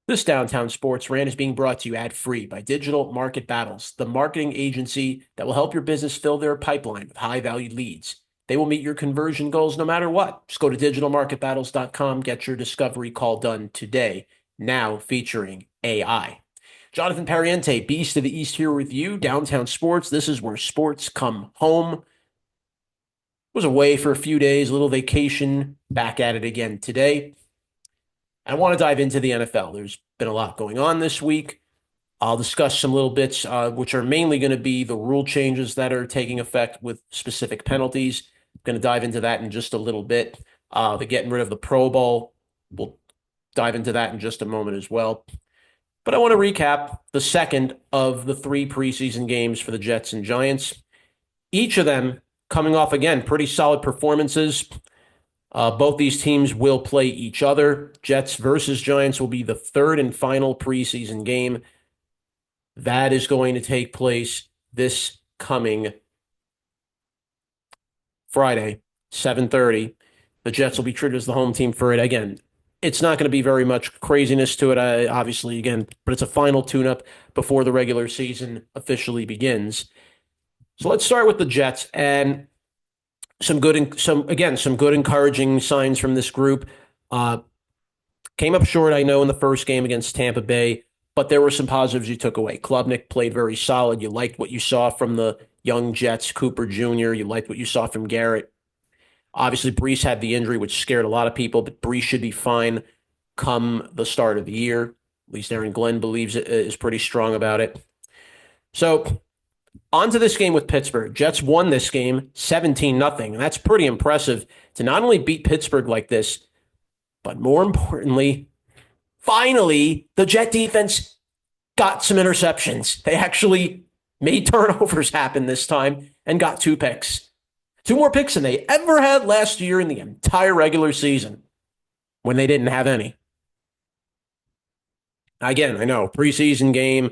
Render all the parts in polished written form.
This Downtown Sports Rant is being brought to you ad-free by Digital Market Battles, the marketing agency that will help your business fill their pipeline with high-valued leads. They will meet your conversion goals no matter what. Just go to digitalmarketbattles.com, get your discovery call done today, now featuring AI. Jonathan Pariente, Beast of the East here with you, Downtown Sports. This is where sports come home. Was away for a few days, a little vacation, back at it again today. I want to dive into the NFL. There's been a lot going on this week. I'll discuss some little bits, which are mainly going to be the rule changes that are taking effect with specific penalties. I'm going to dive into that in just a little bit. The getting rid of the Pro Bowl. We'll dive into that in just a moment as well. But I want to recap the second of the three preseason games for the Jets and Giants. Each of them coming off, again, pretty solid performances. Both these teams will play each other. Jets versus Giants will be the third and final preseason game. That is going to take place this coming Friday, 7:30. The Jets will be treated as the home team for it. Again, it's not going to be very much craziness to it, obviously, again, but it's a final tune-up before the regular season officially begins. So let's start with the Jets and some good encouraging signs from this group. Came up short, I know, in the first game against Tampa Bay, but there were some positives you took away. Klubnik played very solid. You liked what you saw from the young Jets, Cooper Jr. You liked what you saw from Garrett. Obviously, Brees had the injury, which scared a lot of people, but Brees should be fine come the start of the year. At least Aaron Glenn believes it is pretty strong about it. So on to this game with Pittsburgh. Jets won this game 17-0, and that's pretty impressive to not only beat Pittsburgh like this, but more importantly, finally, the Jet defense got some interceptions. They actually made turnovers happen this time and got 2 picks. 2 more picks than they ever had last year in the entire regular season when they didn't have any. Again, I know, preseason game.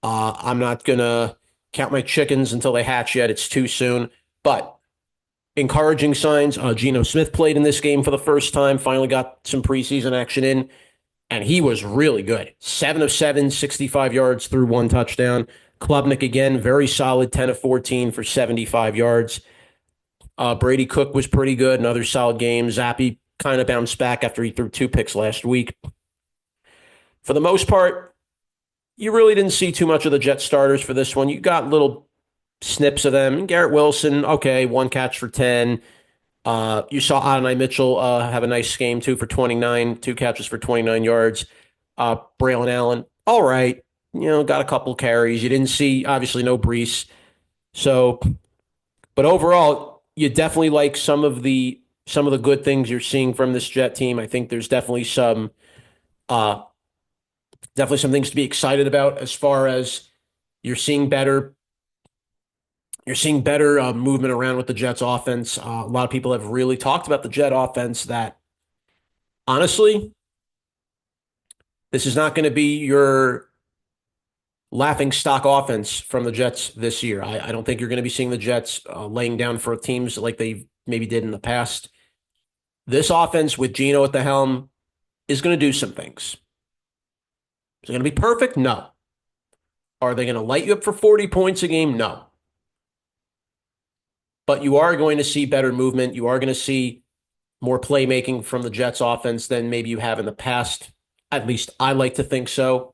I'm not going to count my chickens until they hatch yet. It's too soon. But encouraging signs. Geno Smith played in this game for the first time, finally got some preseason action in, and he was really good. 7 of 7, 65 yards through 1 touchdown. Klubnik, again, very solid, 10 of 14 for 75 yards. Brady Cook was pretty good, another solid game. Zappi kind of bounced back after he threw 2 picks last week. For the most part, you really didn't see too much of the Jet starters for this one. You got little snips of them. Garrett Wilson, okay, 1 catch for 10. You saw Adonai Mitchell have a nice game, 2 for 29, 2 catches for 29 yards. Braylon Allen, all right, got a couple carries. You didn't see, obviously, no Brees. So, but overall, you definitely like some of the good things you're seeing from this Jet team. I think there's definitely some things to be excited about as far as you're seeing better movement around with the Jets offense. A lot of people have really talked about the Jet offense that, honestly, this is not going to be your laughing stock offense from the Jets this year. I don't think you're going to be seeing the Jets laying down for teams like they maybe did in the past. This offense with Geno at the helm is going to do some things. Is it going to be perfect? No. Are they going to light you up for 40 points a game? No. But you are going to see better movement. You are going to see more playmaking from the Jets offense than maybe you have in the past. At least I like to think so.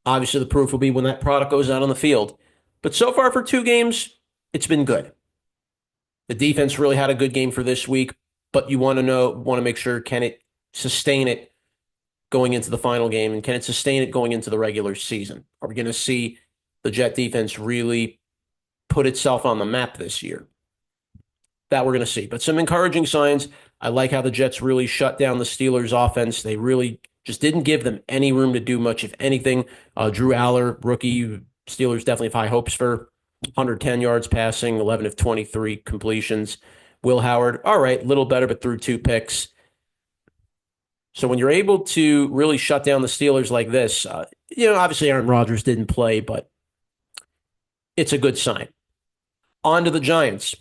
Obviously, the proof will be when that product goes out on the field. But so far for 2 games, it's been good. The defense really had a good game for this week, but you want to make sure, can it sustain it going into the final game, and can it sustain it going into the regular season? Are we going to see the Jet defense really put itself on the map this year? That we're going to see. But some encouraging signs. I like how the Jets really shut down the Steelers' offense. They really just didn't give them any room to do much, if anything. Drew Aller, rookie, Steelers definitely have high hopes for. 110 yards passing, 11 of 23 completions. Will Howard, all right, a little better, but threw 2 picks. So when you're able to really shut down the Steelers like this, obviously Aaron Rodgers didn't play, but it's a good sign. On to the Giants.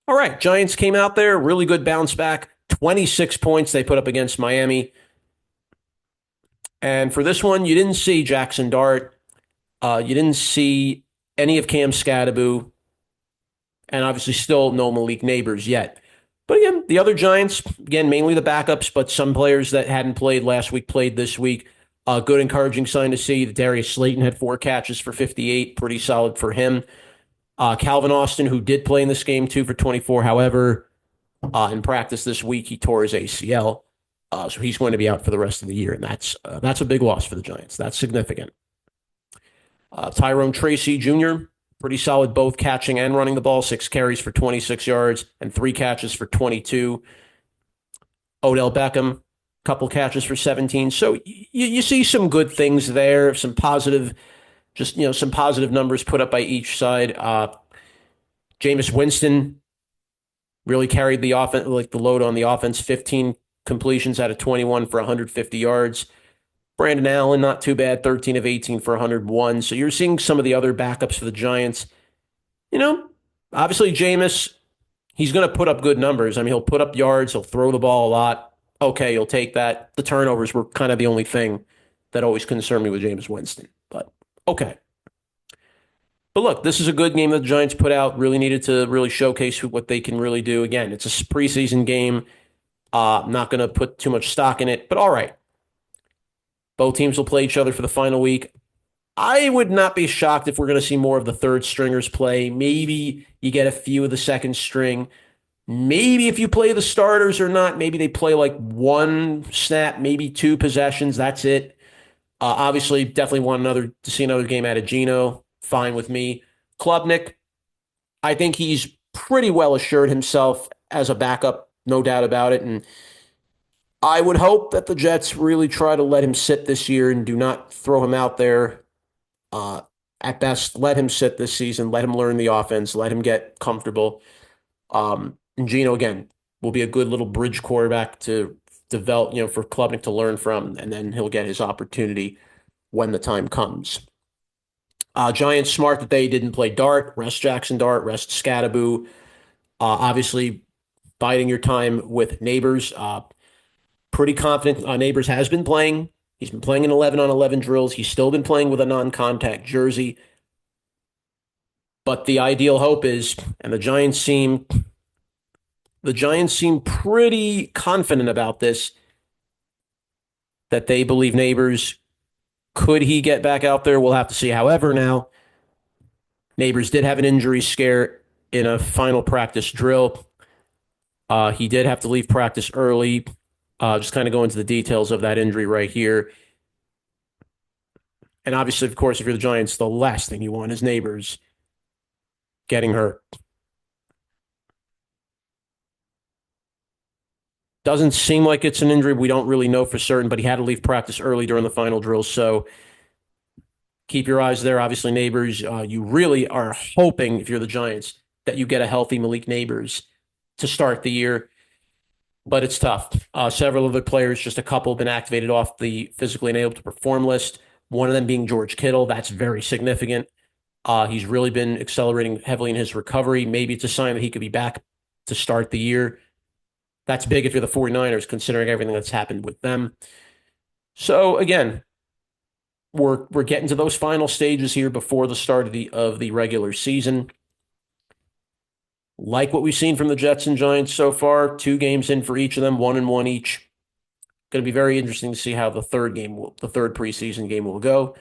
All right, Giants came out there, really good bounce back, 26 points they put up against Miami. And for this one, you didn't see Jackson Dart. You didn't see any of Cam Scadaboo, and obviously still no Malik Neighbors yet. But again, the other Giants, again, mainly the backups, but some players that hadn't played last week played this week. Good encouraging sign to see that Darius Slayton had 4 catches for 58. Pretty solid for him. Calvin Austin, who did play in this game, 2 for 24. However, in practice this week, he tore his ACL. So he's going to be out for the rest of the year, and that's a big loss for the Giants. That's significant. Tyrone Tracy Jr., pretty solid both catching and running the ball, 6 carries for 26 yards and 3 catches for 22. Odell Beckham, couple catches for 17. So you see some good things there, some positive, some positive numbers put up by each side. Jameis Winston really carried the offense, like the load on the offense, 15 completions out of 21 for 150 yards. Brandon Allen, not too bad, 13 of 18 for 101. So you're seeing some of the other backups for the Giants. Obviously Jameis, he's going to put up good numbers. I mean, he'll put up yards, he'll throw the ball a lot. Okay, you'll take that. The turnovers were kind of the only thing that always concerned me with Jameis Winston. But okay. But look, this is a good game that the Giants put out. Really needed to really showcase what they can really do. Again, it's a preseason game. I'm not going to put too much stock in it, but all right. Both teams will play each other for the final week. I would not be shocked if we're going to see more of the third stringers play. Maybe you get a few of the second string. Maybe if you play the starters or not, maybe they play like one snap, maybe 2 possessions. That's it. Obviously, definitely want to see another game out of Geno. Fine with me. Klubnik, I think he's pretty well assured himself as a backup, no doubt about it. And I would hope that the Jets really try to let him sit this year and do not throw him out there. At best, let him sit this season. Let him learn the offense. Let him get comfortable. And Geno, again, will be a good little bridge quarterback to develop, for Klubnik to learn from, and then he'll get his opportunity when the time comes. Giants smart that they didn't play Dart, rest Jackson Dart, rest Scadaboo. Obviously, biding your time with Neighbors. Pretty confident Neighbors has been playing. He's been playing in 11-on-11 drills. He's still been playing with a non-contact jersey. But the ideal hope is, and the Giants seem pretty confident about this, that they believe Neighbors, could he get back out there? We'll have to see. However, now, Neighbors did have an injury scare in a final practice drill. He did have to leave practice early. Just kind of go into the details of that injury right here. And obviously, of course, if you're the Giants, the last thing you want is Neighbors getting hurt. Doesn't seem like it's an injury. We don't really know for certain, but he had to leave practice early during the final drill. So keep your eyes there. Obviously, Neighbors, you really are hoping, if you're the Giants, that you get a healthy Malik Neighbors to start the year. But it's tough. Several other players, just a couple, have been activated off the physically unable to perform list. One of them being George Kittle. That's very significant. He's really been accelerating heavily in his recovery. Maybe it's a sign that he could be back to start the year. That's big if you're the 49ers, considering everything that's happened with them. So again, we're getting to those final stages here before the start of the regular season. Like what we've seen from the Jets and Giants so far, 2 games in for each of them, 1-1 each. Going to be very interesting to see how the third preseason game will go.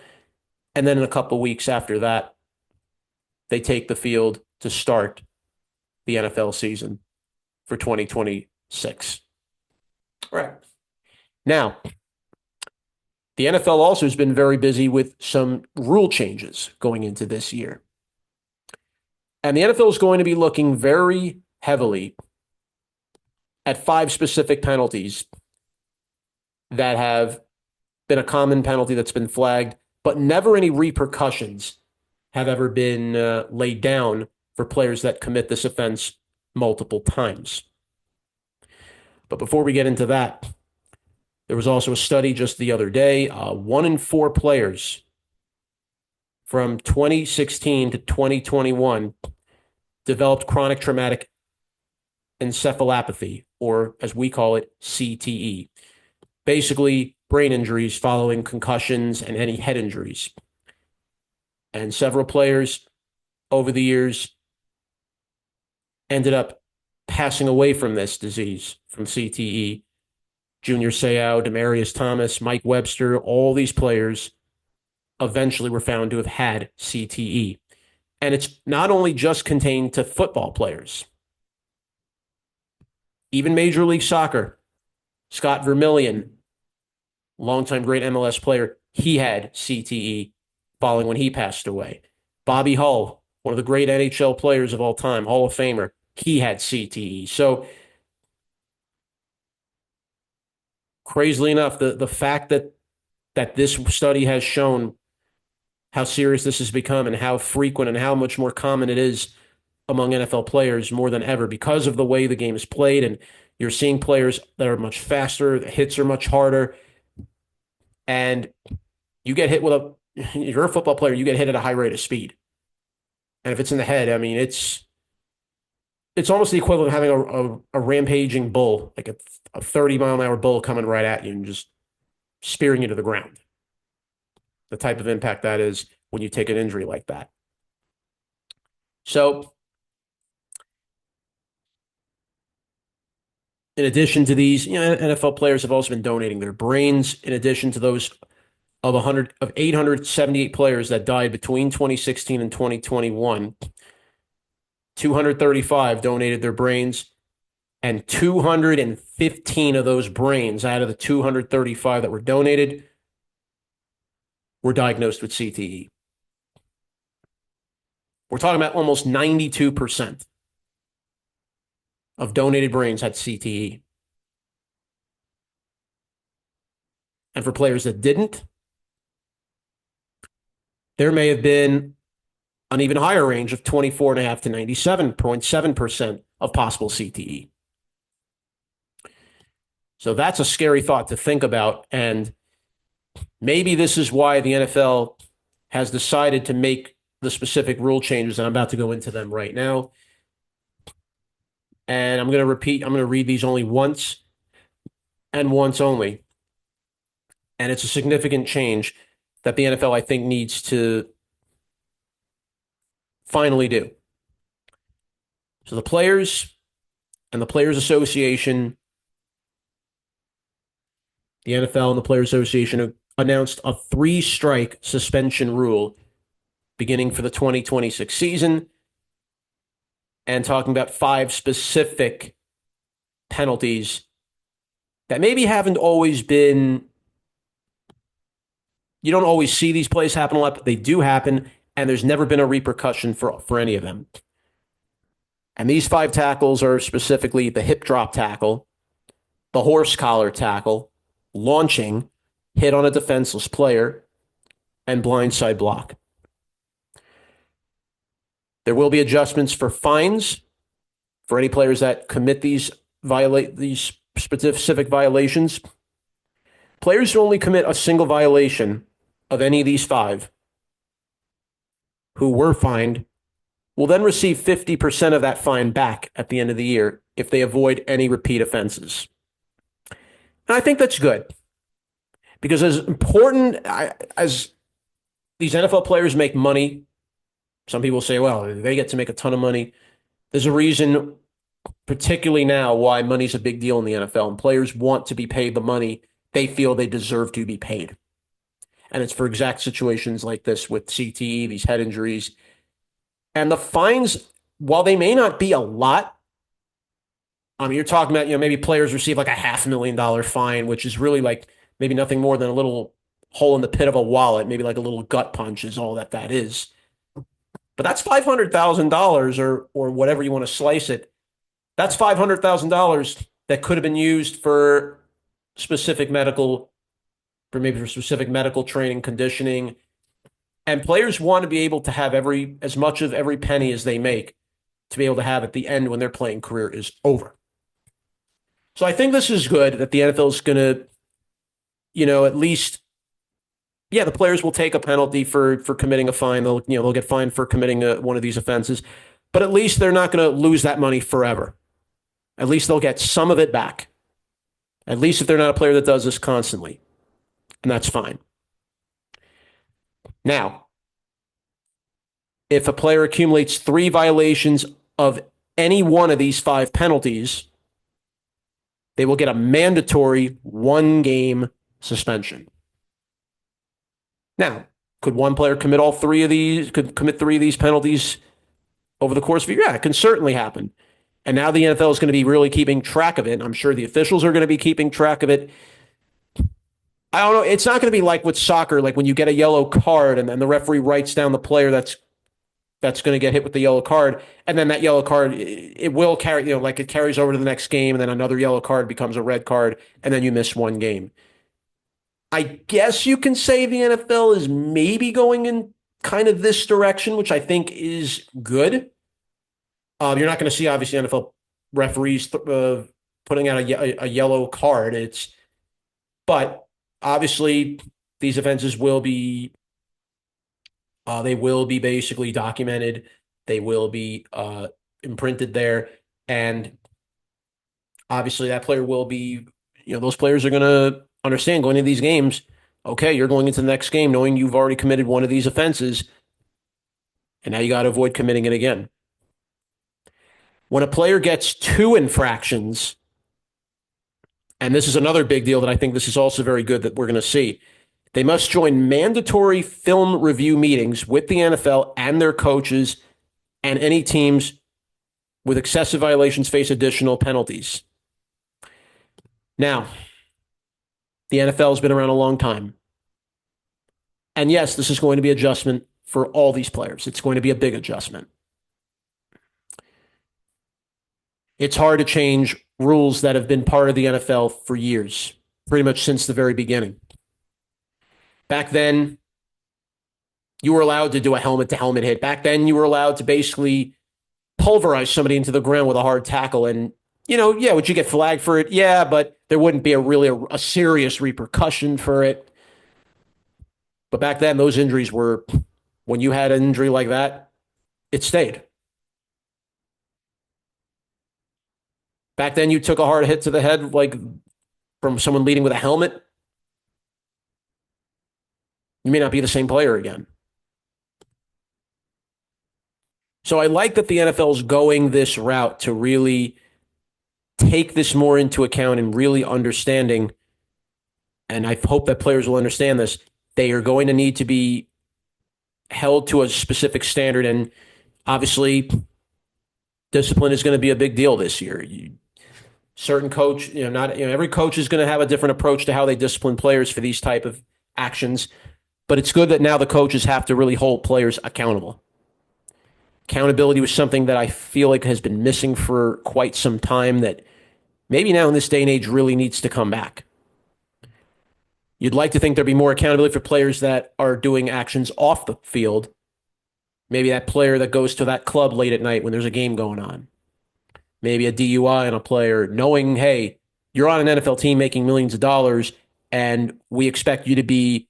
And then in a couple weeks after that, they take the field to start the NFL season for 2026. All right. Now, the NFL also has been very busy with some rule changes going into this year. And the NFL is going to be looking very heavily at 5 specific penalties that have been a common penalty that's been flagged, but never any repercussions have ever been laid down for players that commit this offense multiple times. But before we get into that, there was also a study just the other day. 1 in 4 players from 2016 to 2021 developed chronic traumatic encephalopathy, or as we call it, CTE. Basically, brain injuries following concussions and any head injuries. And several players over the years ended up passing away from this disease, from CTE. Junior Seau, Demaryius Thomas, Mike Webster, all these players eventually were found to have had CTE. And it's not only just contained to football players. Even Major League Soccer, Scott Vermillion, longtime great MLS player, he had CTE following when he passed away. Bobby Hull, one of the great NHL players of all time, Hall of Famer, he had CTE. So, crazily enough, the fact that this study has shown how serious this has become and how frequent and how much more common it is among NFL players more than ever because of the way the game is played. And you're seeing players that are much faster, the hits are much harder. And you get hit with if you're a football player, you get hit at a high rate of speed. And if it's in the head, I mean, it's almost the equivalent of having a rampaging bull, like a 30-mile-an-hour bull coming right at you and just spearing you to the ground. The type of impact that is when you take an injury like that. So, in addition to these, NFL players have also been donating their brains. In addition to those of 878 players that died between 2016 and 2021, 235 donated their brains, and 215 of those brains out of the 235 that were donated were diagnosed with CTE. We're talking about almost 92% of donated brains had CTE. And for players that didn't, there may have been an even higher range of 24.5 to 97.7% of possible CTE. So that's a scary thought to think about. And maybe this is why the NFL has decided to make the specific rule changes, and I'm about to go into them right now. And I'm going to read these only once and once only. And it's a significant change that the NFL, I think, needs to finally do. So the players and the Players Association, the NFL and the Players Association announced a 3-strike suspension rule beginning for the 2026 season and talking about 5 specific penalties that maybe haven't always been, you don't always see these plays happen a lot, but they do happen, and there's never been a repercussion for any of them. And these 5 tackles are specifically the hip drop tackle, the horse collar tackle, launching, hit on a defenseless player, and blindside block. There will be adjustments for fines for any players that commit these specific violations. Players who only commit a single violation of any of these 5 who were fined will then receive 50% of that fine back at the end of the year if they avoid any repeat offenses. And I think that's good because as important as these NFL players make money, some people say, well, they get to make a ton of money. There's a reason, particularly now, why money's a big deal in the NFL, and players want to be paid the money they feel they deserve to be paid. And it's for exact situations like this with CTE, these head injuries. And the fines, while they may not be a lot, you're talking about, maybe players receive like a $500,000 fine, which is really like maybe nothing more than a little hole in the pit of a wallet, maybe like a little gut punch is all that is. But that's $500,000 or whatever you want to slice it. That's $500,000 that could have been used for specific medical training, conditioning. And players want to be able to have as much of every penny as they make to be able to have at the end when their playing career is over. So I think this is good that the NFL is going to, at least, the players will take a penalty for committing a fine. They'll get fined for committing one of these offenses, but at least they're not going to lose that money forever. At least they'll get some of it back. At least if they're not a player that does this constantly. and that's fine. Now, if a player accumulates 3 violations of any one of these 5 penalties, they will get a mandatory 1 game suspension. Now, could one player commit all 3 of these, could commit 3 of these penalties over the course of a year? Yeah, it can certainly happen. And now the NFL is going to be really keeping track of it. I'm sure the officials are going to be keeping track of it. I don't know. It's not going to be like with soccer, like when you get a yellow card and then the referee writes down the player that's going to get hit with the yellow card, and then that yellow card it will carry, like it carries over to the next game, and then another yellow card becomes a red card, and then you miss 1 game. I guess you can say the NFL is maybe going in kind of this direction, which I think is good. You're not going to see obviously NFL referees putting out a yellow card. But obviously these offenses will be they will be basically documented. They will be imprinted there, and obviously that player will be. Those players are going to understand going into these games. Okay, you're going into the next game knowing you've already committed one of these offenses, and now you got to avoid committing it again. When a player gets 2 infractions, and this is another big deal that I think this is also very good that we're going to see, they must join mandatory film review meetings with the NFL and their coaches, and any teams with excessive violations face additional penalties. Now, the NFL has been around a long time. And yes, this is going to be adjustment for all these players. It's going to be a big adjustment. It's hard to change rules that have been part of the NFL for years, pretty much since the very beginning. Back then, you were allowed to do a helmet-to-helmet hit. Back then, you were allowed to basically pulverize somebody into the ground with a hard tackle. And, would you get flagged for it? Yeah, but there wouldn't be a serious repercussion for it. But back then, those injuries were, when you had an injury like that, it stayed. Back then, you took a hard hit to the head, like from someone leading with a helmet. You may not be the same player again. So I like that the NFL is going this route to really take this more into account and really understanding, and I hope that players will understand this, they are going to need to be held to a specific standard, and obviously discipline is going to be a big deal this year. Certain coach, not every coach is going to have a different approach to how they discipline players for these type of actions, but it's good that now the coaches have to really hold players accountable. Accountability was something that I feel like has been missing for quite some time, that maybe now in this day and age really needs to come back. You'd like to think there'd be more accountability for players that are doing actions off the field. Maybe that player that goes to that club late at night when there's a game going on. Maybe a DUI on a player, knowing, hey, you're on an NFL team making millions of dollars, and we expect you to be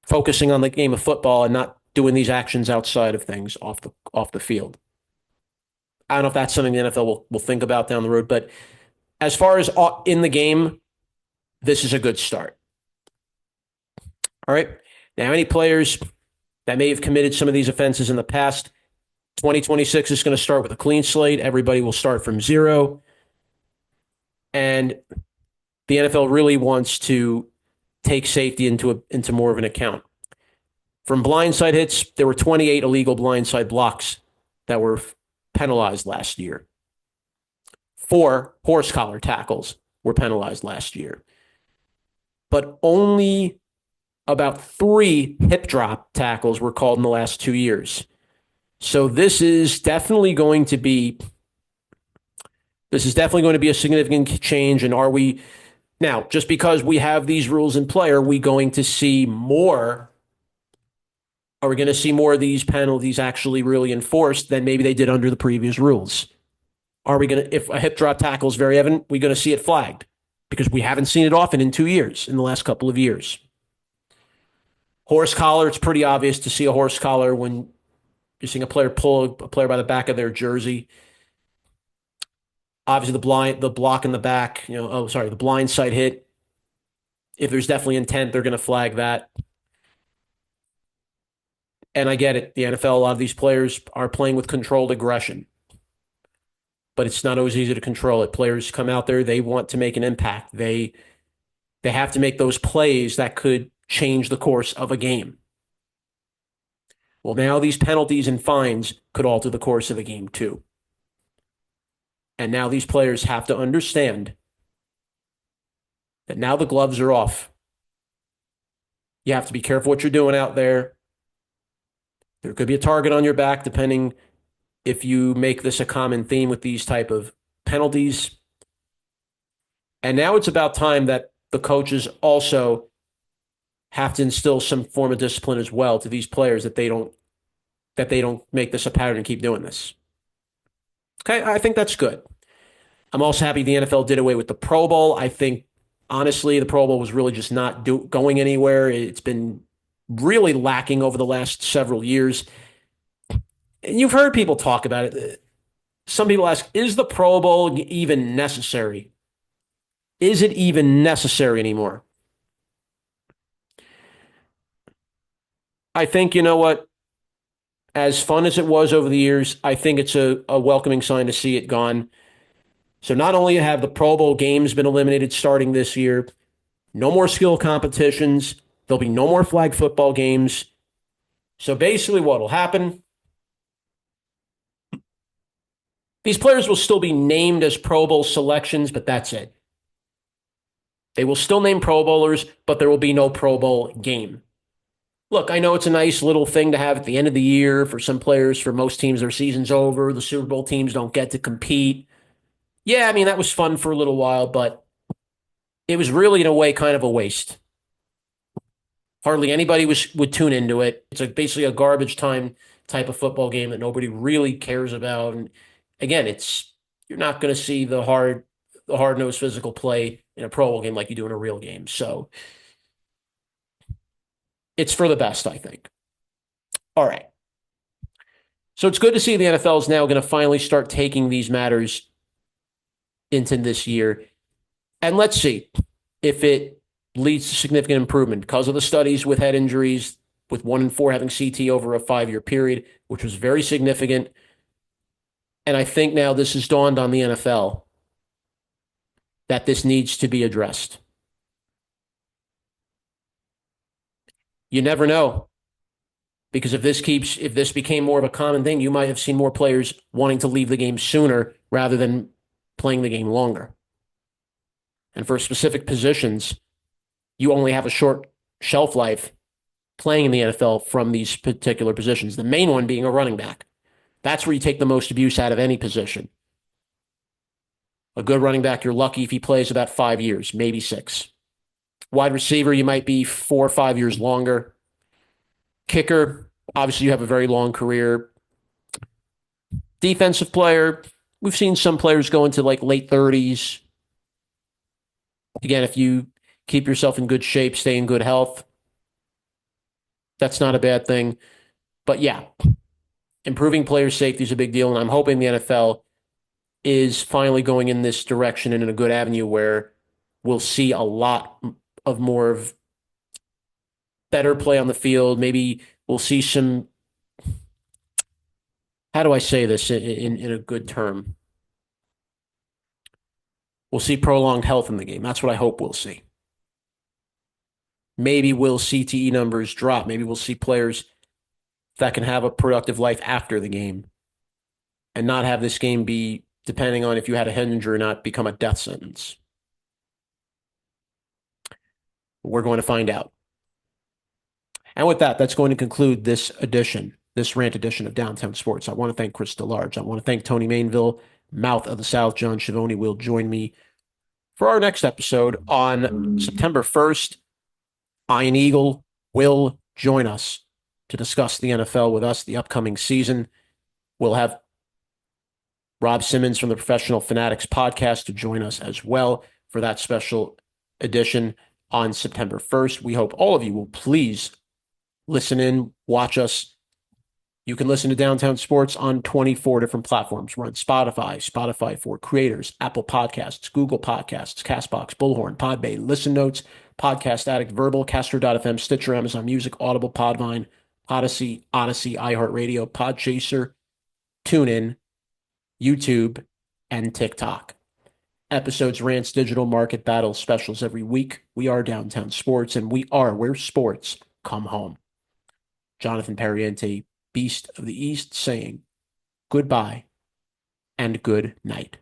focusing on the game of football and not doing these actions outside of things off the field. I don't know if that's something the NFL will think about down the road, but as far as in the game, this is a good start. All right. Now, any players that may have committed some of these offenses in the past, 2026 is going to start with a clean slate. Everybody will start from zero. And the NFL really wants to take safety into more of an account. From blindside hits, there were 28 illegal blindside blocks that were penalized last year. 4 horse collar tackles were penalized last year. But only about 3 hip drop tackles were called in the last 2 years. So this is definitely going to be a significant change. And are we now, just because we have these rules in play, are we going to see more? Are we going to see more of these penalties actually really enforced than maybe they did under the previous rules? Are we going to, if a hip drop tackle is very evident, we're going to see it flagged? Because we haven't seen it often in 2 years, in the last couple of years. Horse collar, it's pretty obvious to see a horse collar when you're seeing a player pull a player by the back of their jersey. Obviously, the block in the back, the blind side hit. If there's definitely intent, they're going to flag that. And I get it. The NFL, a lot of these players are playing with controlled aggression, but it's not always easy to control it. Players come out there, they want to make an impact. They have to make those plays that could change the course of a game. Well, now these penalties and fines could alter the course of the game too. And now these players have to understand that now the gloves are off. You have to be careful what you're doing out there. There could be a target on your back, depending if you make this a common theme with these type of penalties. And now it's about time that the coaches also have to instill some form of discipline as well to these players that they don't make this a pattern and keep doing this. Okay, I think that's good. I'm also happy the NFL did away with the Pro Bowl. I think, honestly, the Pro Bowl was really just not going anywhere. It's been really lacking over the last several years. And you've heard people talk about it. Some people ask, is the Pro Bowl even necessary? Is it even necessary anymore? I think, you know what? As fun as it was over the years, I think it's a welcoming sign to see it gone. So not only have the Pro Bowl games been eliminated starting this year, no more skill competitions, there'll be no more flag football games. So basically what will happen, these players will still be named as Pro Bowl selections, but that's it. They will still name Pro Bowlers, but there will be no Pro Bowl game. Look, I know it's a nice little thing to have at the end of the year for some players. For most teams, their season's over. The Super Bowl teams don't get to compete. Yeah, I mean, that was fun for a little while, but it was really, in a way, kind of a waste. Hardly anybody would tune into it. It's basically a garbage time type of football game that nobody really cares about. And again, you're not going to see the hard-nosed physical play in a Pro Bowl game like you do in a real game. So it's for the best, I think. All right. So it's good to see the NFL is now going to finally start taking these matters into this year. And let's see if it leads to significant improvement because of the studies with head injuries, with 1 in 4 having CT over a 5-year period, which was very significant. And I think now this has dawned on the NFL that this needs to be addressed. You never know. Because if this became more of a common thing, you might have seen more players wanting to leave the game sooner rather than playing the game longer. And for specific positions, you only have a short shelf life playing in the NFL from these particular positions, the main one being a running back. That's where you take the most abuse out of any position. A good running back, you're lucky if he plays about 5 years, maybe 6. Wide receiver, you might be 4 or 5 years longer. Kicker, obviously you have a very long career. Defensive player, we've seen some players go into like late 30s. Again, if you keep yourself in good shape, stay in good health, that's not a bad thing. But yeah, improving player safety is a big deal, and I'm hoping the NFL is finally going in this direction and in a good avenue where we'll see a lot of more of better play on the field. Maybe we'll see some, how do I say this in a good term? We'll see prolonged health in the game. That's what I hope we'll see. Maybe we'll see CTE numbers drop. Maybe we'll see players that can have a productive life after the game and not have this game be, depending on if you had a head injury or not, become a death sentence. We're going to find out. And with that, that's going to conclude this rant edition of Downtown Sports. I want to thank Chris DeLarge. I want to thank Tony Mainville, Mouth of the South. John Schiavone will join me for our next episode on September 1st. Ian Eagle will join us to discuss the NFL with us, the upcoming season. We'll have Rob Simmons from the Professional Fanatics podcast to join us as well for that special edition on September 1st. We hope all of you will please listen in, watch us. You can listen to Downtown Sports on 24 different platforms. We're on Spotify for Creators, Apple Podcasts, Google Podcasts, Castbox, Bullhorn, Podbay, Listen Notes, Podcast Addict, Verbal, Castro.fm, Stitcher, Amazon Music, Audible, Podvine, Odyssey, iHeartRadio, Podchaser, TuneIn, YouTube, and TikTok. Episodes, rants, digital market battle specials every week. We are Downtown Sports, and we are where sports come home. Jonathan Pariente, Beast of the East, saying goodbye and good night.